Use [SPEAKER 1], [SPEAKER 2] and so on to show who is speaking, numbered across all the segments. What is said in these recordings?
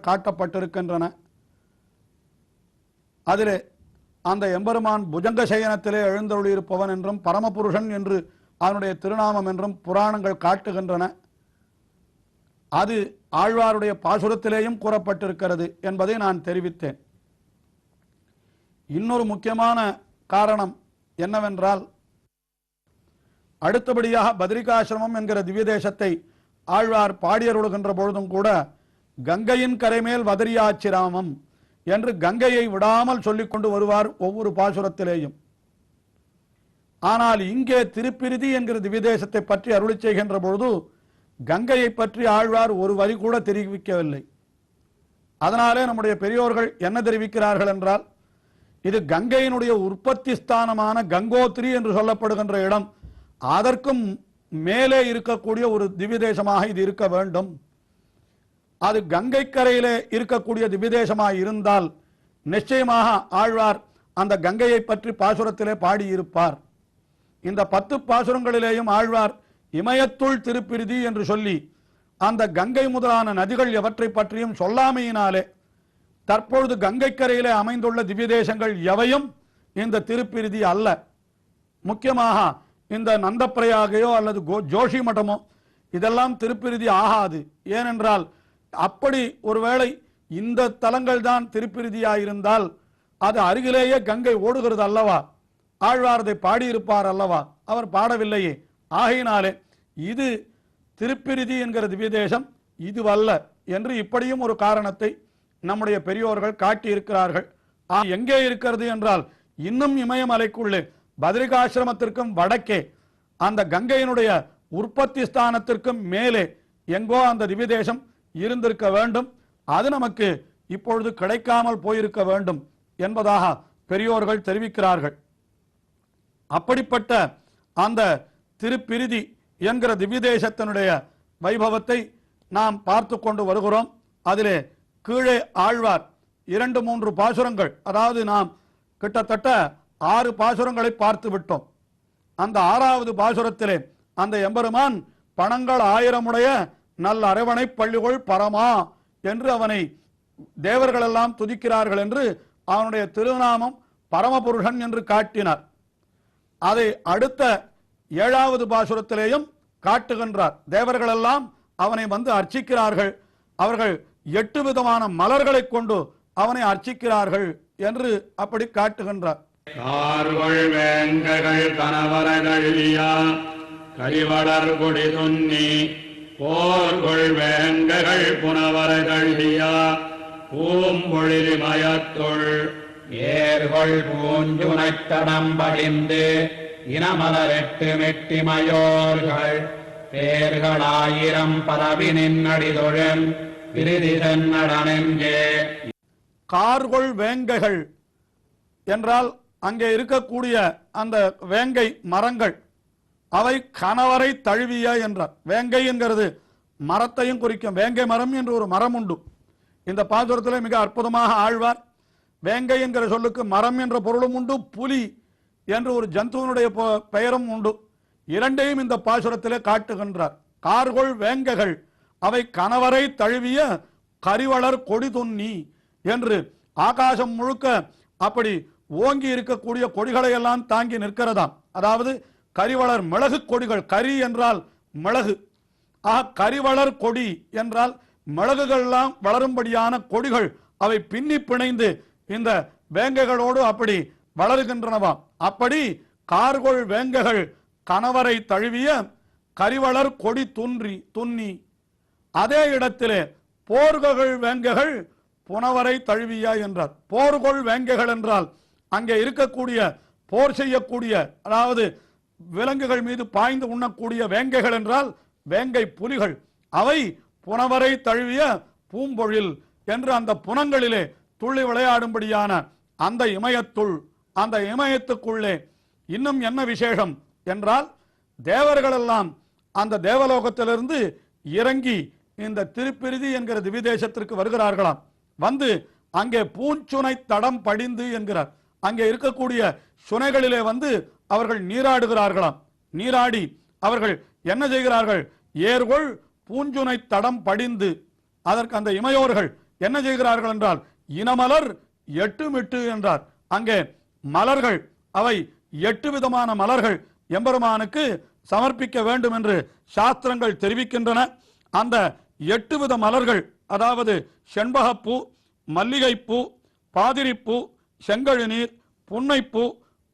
[SPEAKER 1] காட்டப்பட்டிருக்கின்றன. அதிலே அந்த எம்பெருமான் புஜங்க சயனத்திலே எழுந்தருளியிருப்பவன் என்றும் பரமபுருஷன் என்று அவனுடைய திருநாமம் என்றும் புராணங்கள் காட்டுகின்றன. அது ஆழ்வாருடைய பாசுரத்திலேயும் கூறப்பட்டிருக்கிறது என்பதை நான் தெரிவித்தேன். இன்னொரு முக்கியமான காரணம் என்னவென்றால், அடுத்தபடியாக பத்ரிகாசிரமம் என்கிற திவ்ய தேசத்தை ஆழ்வார் பாடியருளுகின்ற பொழுதும் கூட கங்கையின் கரைமேல் வதரியாச்சிராமம் என்று கங்கையை விடாமல் சொல்லிக் கொண்டு வருவார் ஒவ்வொரு பாசுரத்திலேயும். ஆனால் இங்கே திருப்பிரிதி என்கிற திவ்ய தேசத்தை பற்றி அருளி செய்கின்ற பொழுது கங்கையை பற்றி ஆழ்வார் ஒரு வரி கூட தெரிவிக்கவில்லை. அதனாலே நம்முடைய பெரியோர்கள் என்ன தெரிவிக்கிறார்கள் என்றால், இது கங்கையினுடைய உற்பத்தி ஸ்தானமான கங்கோத்திரி என்று சொல்லப்படுகின்ற இடம், அதற்கும் மேலே இருக்கக்கூடிய ஒரு திவ்ய தேசமாக இது இருக்க வேண்டும். அது கங்கை கரையிலே இருக்கக்கூடிய திவ்ய தேசமாக இருந்தால் நிச்சயமாக ஆழ்வார் அந்த கங்கையை பற்றி பாசுரத்திலே பாடியிருப்பார். இந்த 10 பாசுரங்களிலேயும் ஆழ்வார் இமயத்துள் திருப்பிரிதி என்று சொல்லி அந்த கங்கை முதலான நதிகள் எவற்றை பற்றியும் சொல்லாமையினாலே தற்பொழுது கங்கை கரையிலே அமைந்துள்ள திவ்ய தேசங்கள் எவையும் இந்த திருப்பிரிதி அல்ல. முக்கியமாக இந்த நந்தப்பிரயாகையோ அல்லது ஜோஷி மட்டமோ இதெல்லாம் திருப்பிரிதி ஆகாது. ஏனென்றால் அப்படி ஒருவேளை இந்த தலங்கள் தான் திருப்பிரிதியாயிருந்தால் அது அருகிலேயே கங்கை ஓடுகிறது அல்லவா, ஆழ்வார் அதை பாடியிருப்பார் அல்லவா, அவர் பாடவில்லையே. ஆகையினாலே இது திருப்பிரிதி என்கிற திவ்ய தேசம் இதுவல்ல என்று இப்படியும் ஒரு காரணத்தை நம்முடைய பெரியோர்கள் காட்டியிருக்கிறார்கள். எங்கே இருக்கிறது என்றால், இன்னும் இமயமலைக்குள்ளே பத்ரிகாசிரமத்திற்கும் வடக்கே அந்த கங்கையினுடைய உற்பத்தி ஸ்தானத்திற்கும் மேலே எங்கோ அந்த திவ்ய தேசம் இருந்திருக்க வேண்டும். அது நமக்கு இப்பொழுது கிடைக்காமல் போயிருக்க வேண்டும் என்பதாக பெரியோர்கள் தெரிவிக்கிறார்கள். அப்படிப்பட்ட அந்த திருப்பிரிதி என்கிற திவ்ய தேசத்தினுடைய வைபவத்தை நாம் பார்த்து கொண்டு வருகிறோம். அதிலே கீழே ஆழ்வார் 2-3 பாசுரங்கள், அதாவது நாம் கிட்டத்தட்ட 6 பாசுரங்களை பார்த்து விட்டோம். அந்த 6வது பாசுரத்திலே அந்த எம்பெருமான் பணங்கள் 1000 நல்ல அரவணை பள்ளிகொள் பரமா என்று அவனை தேவர்கள் எல்லாம் துதிக்கிறார்கள் என்று அவனுடைய திருநாமம் பரமபுருஷன் என்று காட்டினார். அதை அடுத்த 7வது பாசுரத்திலேயும் காட்டுகின்றார். தேவர்கள் எல்லாம் அவனை வந்து அர்ச்சிக்கிறார்கள். அவர்கள் 8 விதமான மலர்களை கொண்டு அவனை அர்ச்சிக்கிறார்கள் என்று அப்படி காட்டுகின்றார்.
[SPEAKER 2] கரிவளர் கொடி துன்னி போர்கொள் வேங்ககள் புனவரகழியா பூம்பொழில் மயத்துள் ஏர்கொள் பூஞ்சுனைத்தடம் படிந்து இனமலரெட்டு மெட்டிமயோர்கள் பேர்களாயிரம் பரவி நின்னடிதொழும் பிரிதி சென்னடனெங்கே.
[SPEAKER 1] கார்கொள் வேங்கைகள் என்றால் அங்கே இருக்கக்கூடிய அந்த வேங்கை மரங்கள் அவை கணவரை தழுவிய என்றார். வேங்கை என்கிறது மரத்தையும் குறிக்கும். வேங்கை மரம் என்று ஒரு மரம் உண்டு. இந்த பாசுரத்தில் மிக அற்புதமாக ஆழ்வார் வேங்கை என்கிற சொல்லுக்கு மரம் என்ற பொருளும் உண்டு, புலி என்று ஒரு ஜந்துவனுடைய பெயரும் உண்டு. இரண்டையும் இந்த பாசுரத்திலே காட்டுகின்றார். கார்கொள் வேங்கைகள் அவை கணவரை தழுவிய கரிவளர் கொடி துன்னி என்று ஆகாசம் முழுக்க அப்படி ஓங்கி இருக்கக்கூடிய கொடிகளை எல்லாம் தாங்கி நிற்கிறதாம். அதாவது கரிவளர் மிளகு கொடிகள், கரி என்றால் மிளகு, கரிவளர் கொடி என்றால் மிளகுகள் எல்லாம் வளரும்படியான கொடிகள் அவை பின்னி பிணைந்து இந்த வேங்கைகளோடு அப்படி வளருகின்றனவாம். அப்படி கார்கொள் வேங்கைகள் கணவரை தழுவிய கரிவளர் கொடி துன்னி. அதே இடத்திலே போர்கொள் வேங்கைகள் புனவரை தழுவிய என்றார். போர்கொள் வேங்கைகள் என்றால் அங்கே இருக்கக்கூடிய போர் செய்யக்கூடிய, அதாவது விலங்குகள் மீது பாய்ந்து உண்ணக்கூடிய வேங்கைகள் என்றால் வேங்கை புலிகள். அவை புனவரை தழுவிய பூம்பொழில் என்று அந்த புனங்களிலே துள்ளி விளையாடும்படியான அந்த இமயத்துள், அந்த இமயத்துக்குள்ளே இன்னும் என்ன விசேஷம் என்றால், தேவர்களெல்லாம் அந்த தேவலோகத்திலிருந்து இறங்கி இந்த திருப்பிரிதி என்கிற திவிதேசத்திற்கு வருகிறார்களாம். வந்து அங்கே பூஞ்சுனை தடம் படிந்து என்கிறார். அங்கே இருக்கக்கூடிய சுனைகளிலே வந்து அவர்கள் நீராடுகிறார்களாம். நீராடி அவர்கள் என்ன செய்கிறார்கள்? ஏர்கொள் பூஞ்சுனை தடம் படிந்து, அதற்கு அந்த இமையோர்கள் என்ன செய்கிறார்கள் என்றால் இனமலர் எட்டுமிட்டு என்றார். அங்கே மலர்கள் அவை 8 விதமான மலர்கள் எம்பெருமானுக்கு சமர்ப்பிக்க வேண்டும் என்று சாஸ்திரங்கள் தெரிவிக்கின்றன. அந்த 8 வித மலர்கள், அதாவது செண்பகப்பூ, மல்லிகைப்பூ, பாதிரிப்பூ, செங்கழுநீர், புன்னைப்பூ,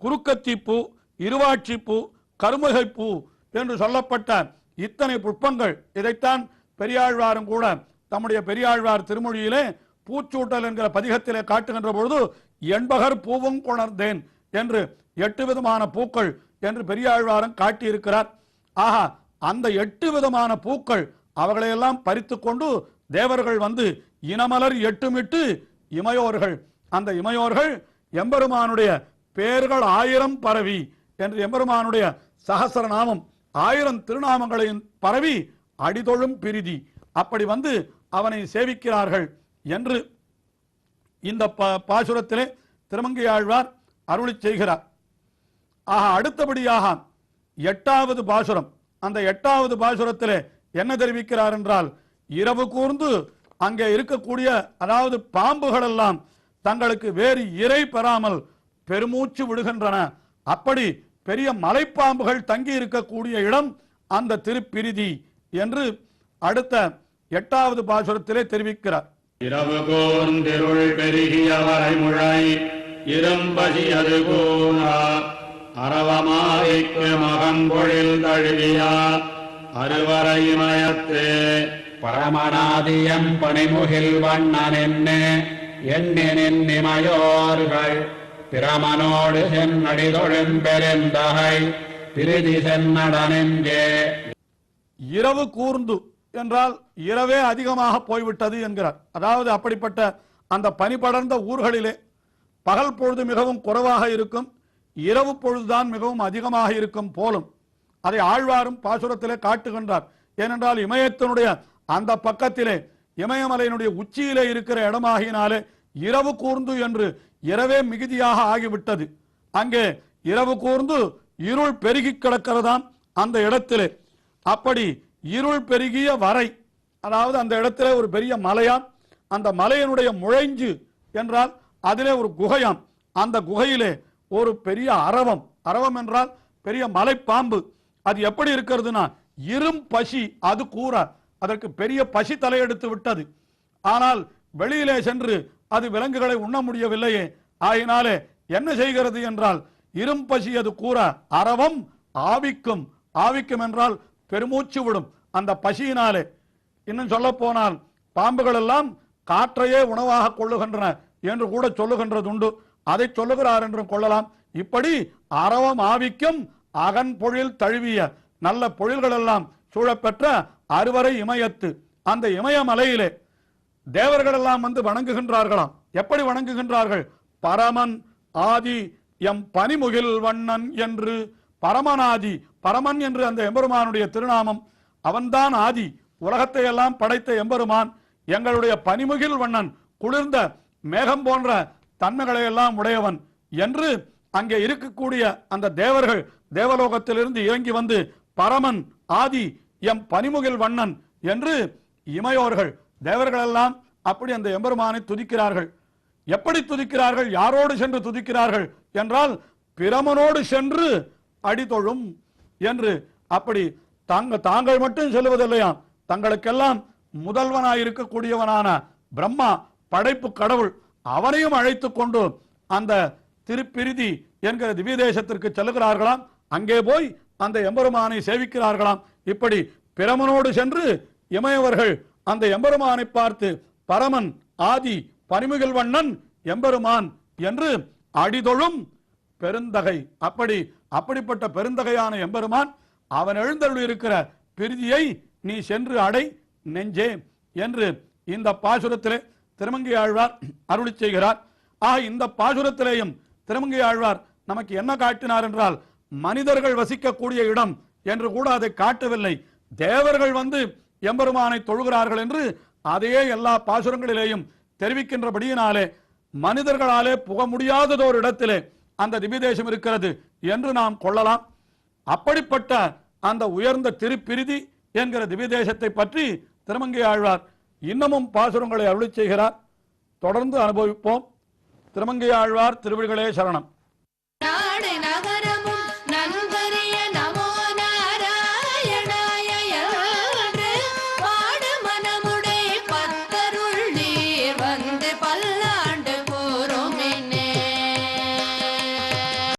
[SPEAKER 1] குறுக்கத்திப்பூ, இருவாட்சிப்பூ, கருமுகைப்பூ என்று சொல்லப்பட்ட இத்தனை புஷ்பங்கள், இதைத்தான் பெரியாழ்வாரும் கூட தம்முடைய பெரியாழ்வார் திருமொழியிலே பூச்சூட்டல் என்கிற பதிகத்திலே காட்டுகின்ற பொழுது எண்பகர் பூவும் கொணர்ந்தேன் என்று 8 விதமான பூக்கள் என்று பெரியாழ்வாரும் காட்டியிருக்கிறார். ஆஹா, அந்த 8 விதமான பூக்கள் அவர்களையெல்லாம் பறித்து கொண்டு தேவர்கள் வந்து இனமலர் எட்டுமிட்டு இமையோர்கள், அந்த இமையோர்கள் எம்பெருமானுடைய பேர்கள் 1000 பரவி என்று எம்பெருமானுடைய சகசரநாமம் 1000 திருநாமங்களையும் பரவி அடிதொழும் பிரிதி அப்படி வந்து அவனை சேவிக்கிறார்கள் என்று இந்த பாசுரத்திலே திருமங்கையாழ்வார் அருளி செய்கிறார். ஆக அடுத்தபடியாக 8வது பாசுரம், அந்த 8வது பாசுரத்திலே என்ன தெரிவிக்கிறார் என்றால், இரவு கூர்ந்து அங்கே இருக்கக்கூடிய, அதாவது பாம்புகள் எல்லாம் தங்களுக்கு வேறு இறை பெறாமல் பெருமூச்சு விடுகின்றன. அப்படி பெரிய மலைப்பாம்புகள் தங்கி இருக்கக்கூடிய இடம் அந்த திருப்பிரிதி என்று அடுத்த 8வது பாசுரத்திலே தெரிவிக்கிறார்.
[SPEAKER 2] இரவு கூர்ந்திருள் பெருகிய வரைமுழை இரும்பசியது கூறா அரவமாய்க்கு மகம்பொழில் தழுவியா அருவரைமயத்தே
[SPEAKER 3] பரமநாதியம் பணிமுகில் வண்ணன் எண்ணின் இமையோர்கள் பிரமனோடு சென்னடிதொழும் பெருந்தகை பிரிதி சென்னடனென்றே.
[SPEAKER 1] இரவு கூர்ந்து என்றால் இரவே அதிகமாக போய்விட்டது என்கிறார். அதாவது அப்படிப்பட்ட அந்த பனி படர்ந்த ஊர்களிலே பகல் பொழுது மிகவும் குறைவாக இருக்கும், இரவு பொழுதுதான் மிகவும் அதிகமாக இருக்கும் போலும். அதை ஆழ்வாரும் பாசுரத்திலே காட்டுகின்றார். ஏனென்றால் இமயத்தினுடைய அந்த பக்கத்திலே இமயமலையினுடைய உச்சியிலே இருக்கிற இடமாகினாலே இரவு கூர்ந்து என்று இரவே மிகுதியாக ஆகிவிட்டது. அங்கே இரவு கூர்ந்து இருள் பெருகி கிடக்கிறதாம் அந்த இடத்திலே. அப்படி இருள் பெருகிய வரை, அதாவது அந்த இடத்திலே ஒரு பெரிய மலையாம், அந்த மலையினுடைய முழைஞ்சு என்றால் அதிலே ஒரு குகையாம், அந்த குகையிலே ஒரு பெரிய அரவம், அரவம் என்றால் பெரிய மலைப்பாம்பு. அது எப்படி இருக்கிறதுனா இரும் பசி, அது கூற அதற்கு பெரிய பசி தலையெடுத்து விட்டது. ஆனால் வெளியிலே சென்று அது விலங்குகளை உண்ண முடியவில்லையே, ஆயினாலே என்ன செய்கிறது என்றால் இரும் பசி அது கூற அரவம் ஆவிக்கும், ஆவிக்கும் என்றால் பெருமூச்சு விடும் அந்த பசியினாலே. இன்னும் சொல்ல போனால் பாம்புகள் எல்லாம் காற்றையே உணவாக கொள்ளுகின்றன என்று கூட சொல்லுகின்றது உண்டு. அதை சொல்லுகிறார் என்றும் கொள்ளலாம். இப்படி அரவம் ஆவிக்கும் அகன் பொழில் தழுவிய நல்ல பொழில்கள் எல்லாம் சூழப்பெற்ற அறுவரை இமயத்து, அந்த இமயமலையிலே தேவர்கள் எல்லாம் வந்து வணங்குகின்றார்களாம். எப்படி வணங்குகின்றார்கள்? பரமன் ஆதி எம் பனிமுகில் வண்ணன் என்று. பரமனாதி, பரமன் என்று அந்த எம்பெருமானுடைய திருநாமம். அவன்தான் ஆதி, உலகத்தை எல்லாம் படைத்த எம்பெருமான். எங்களுடைய பனிமுகில் வண்ணன், குளிர்ந்த மேகம் போன்ற தன்மைகளை எல்லாம் உடையவன் என்று அங்கே இருக்கக்கூடிய அந்த தேவர்கள் தேவலோகத்திலிருந்து இறங்கி வந்து பரமன் ஆதி எம் பனிமுகில் வண்ணன் என்று இமையோர்கள் தேவர்கள் எல்லாம் அப்படி அந்த எம்பெருமானை துதிக்கிறார்கள். எப்படி துதிக்கிறார்கள்? யாரோடு சென்று துதிக்கிறார்கள் என்றால் பிரமனோடு சென்று அடிதொழும் என்று. அப்படி தாங்கள் மட்டும் செல்வதில்லையாம், தங்களுக்கெல்லாம் முதல்வனாயிருக்கக்கூடியவனான பிரம்மா, படைப்பு கடவுள், அவனையும் அழைத்து கொண்டு அந்த திருப்பிரிதி என்கிற திவ்ய தேசத்திற்கு செல்லுகிறார்களாம். அங்கே போய் அந்த எம்பெருமானை சேவிக்கிறார்களாம். இப்படி பிரமனோடு சென்று இமையவர்கள் அந்த எம்பெருமானை பார்த்து பரமன் ஆதி பனிமுகில் வண்ணன் எம்பெருமான் என்று அடிதொழும் பெருந்தகை. அப்படிப்பட்ட பெருந்தகையான எம்பெருமான் அவன் எழுந்தருள் இருக்கிற பிரிதியை நீ சென்று அடை நெஞ்சே என்று இந்த பாசுரத்திலே திருமங்கையாழ்வார் அருளி செய்கிறார். இந்த பாசுரத்திலேயும் திருமங்கையாழ்வார் நமக்கு என்ன காட்டினார் என்றால், மனிதர்கள் வசிக்கக்கூடிய இடம் என்று கூட அதை காட்டவில்லை. தேவர்கள் வந்து எம்பெருமானை தொழுகிறார்கள் என்று அதையே எல்லா பாசுரங்களிலேயும் தெரிவிக்கின்றபடியினாலே மனிதர்களாலே புக முடியாததோர் இடத்திலே அந்த திவ்யதேசம் இருக்கிறது என்று நாம் கொள்ளலாம். அப்படிப்பட்ட அந்த உயர்ந்த திருப்பிரிதி என்கிற திவ்யதேசத்தை பற்றி திருமங்கையாழ்வார் இன்னமும் பாசுரங்களை அருளிச் செய்கிறார். தொடர்ந்து அனுபவிப்போம். திருமங்கையாழ்வார் திருவடிகளே சரணம்.